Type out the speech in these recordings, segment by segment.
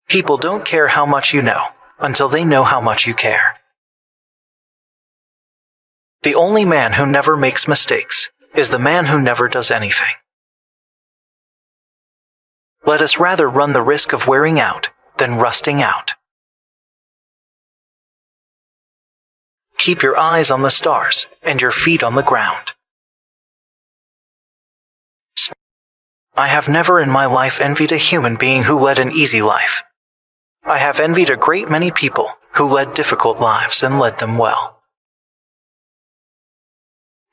People don't care how much you know until they know how much you care. The only man who never makes mistakes is the man who never does anything. Let us rather run the risk of wearing out than rusting out. Keep your eyes on the stars and your feet on the ground. I have never in my life envied a human being who led an easy life. I have envied a great many people who led difficult lives and led them well.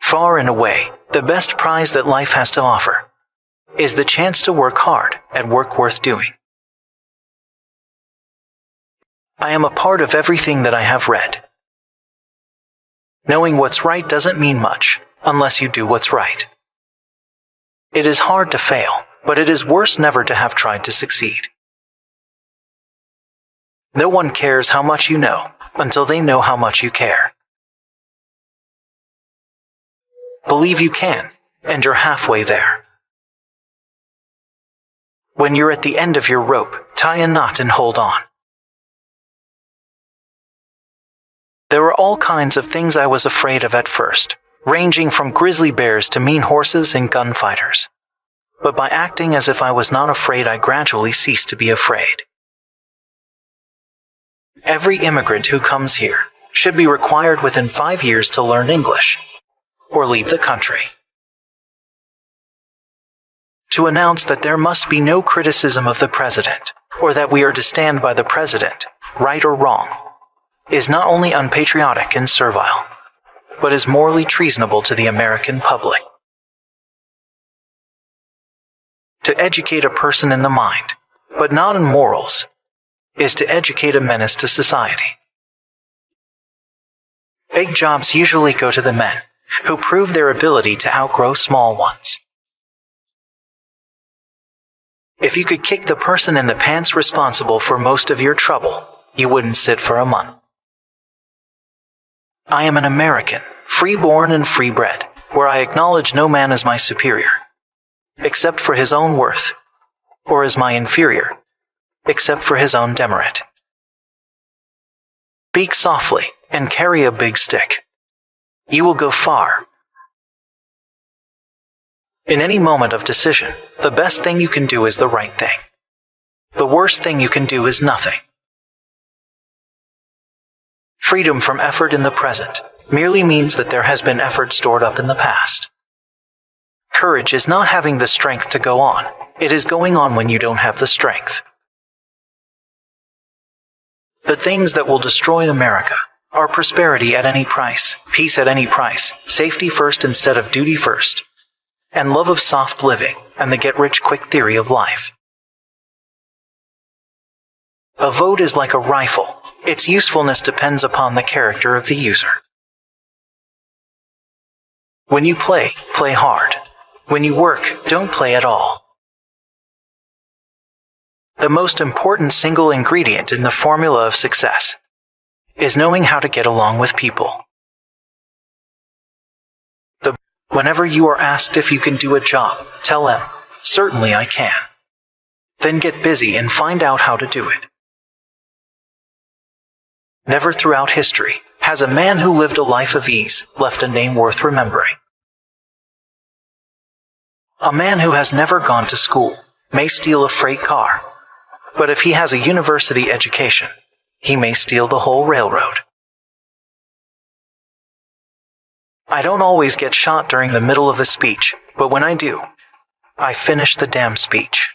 Far and away, the best prize that life has to offer is the chance to work hard at work worth doing. I am a part of everything that I have read. Knowing what's right doesn't mean much unless you do what's right. It is hard to fail, but it is worse never to have tried to succeed. No one cares how much you know until they know how much you care. Believe you can, and you're halfway there. When you're at the end of your rope, tie a knot and hold on. There were all kinds of things I was afraid of at first, ranging from grizzly bears to mean horses and gunfighters. But by acting as if I was not afraid, I gradually ceased to be afraid. Every immigrant who comes here should be required within 5 years to learn English, or leave the country. To announce that there must be no criticism of the president, or that we are to stand by the president, right or wrong, is not only unpatriotic and servile, but is morally treasonable to the American public. To educate a person in the mind, but not in morals, is to educate a menace to society. Big jobs usually go to the men who prove their ability to outgrow small ones. If you could kick the person in the pants responsible for most of your trouble, you wouldn't sit for a month. I am an American, free-born and free-bred, where I acknowledge no man as my superior, except for his own worth, or as my inferior, except for his own demerit. Speak softly and carry a big stick. You will go far. In any moment of decision, the best thing you can do is the right thing. The worst thing you can do is nothing. Freedom from effort in the present merely means that there has been effort stored up in the past. Courage is not having the strength to go on. It is going on when you don't have the strength. The things that will destroy America are prosperity at any price, peace at any price, safety first instead of duty first, and love of soft living and the get-rich-quick theory of life. A vote is like a rifle. Its usefulness depends upon the character of the user. When you play, play hard. When you work, don't play at all. The most important single ingredient in the formula of success is knowing how to get along with people. Whenever you are asked if you can do a job, tell them, "Certainly I can." Then get busy and find out how to do it. Never throughout history has a man who lived a life of ease left a name worth remembering. A man who has never gone to school may steal a freight car, but if he has a university education, he may steal the whole railroad. I don't always get shot during the middle of a speech, but when I do, I finish the damn speech.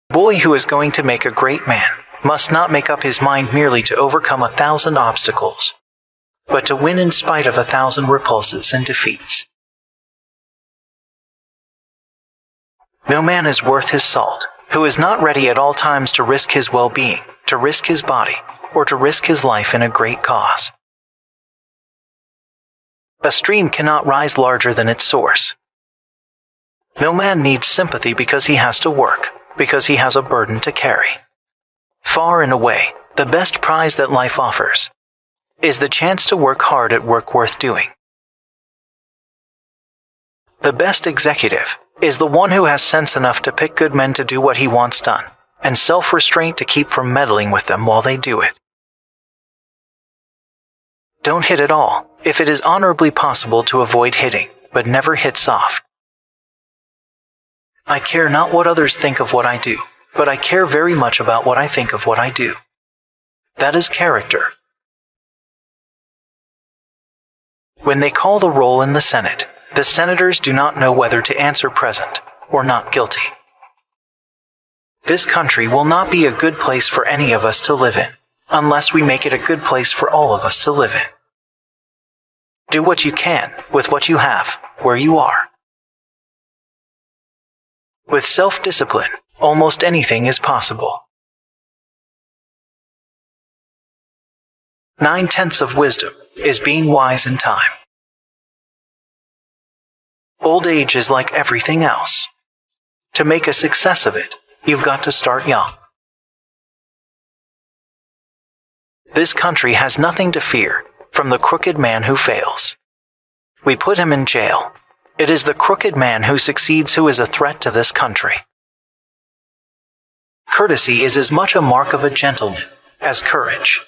The boy who is going to make a great man must not make up his mind merely to overcome 1,000 obstacles, but to win in spite of 1,000 repulses and defeats. No man is worth his salt who is not ready at all times to risk his well-being, to risk his body, or to risk his life in a great cause. A stream cannot rise larger than its source. No man needs sympathy because he has to work, because he has a burden to carry. Far and away, the best prize that life offers is the chance to work hard at work worth doing. The best executive is the one who has sense enough to pick good men to do what he wants done, and self-restraint to keep from meddling with them while they do it. Don't hit at all, if it is honorably possible to avoid hitting, but never hit soft. I care not what others think of what I do, but I care very much about what I think of what I do. That is character. When they call the roll in the Senate, the senators do not know whether to answer present or not guilty. This country will not be a good place for any of us to live in, unless we make it a good place for all of us to live in. Do what you can with what you have, where you are. With self-discipline, almost anything is possible. 9/10 of wisdom is being wise in time. Old age is like everything else. To make a success of it, you've got to start young. This country has nothing to fear from the crooked man who fails. We put him in jail. It is the crooked man who succeeds who is a threat to this country. Courtesy is as much a mark of a gentleman as courage.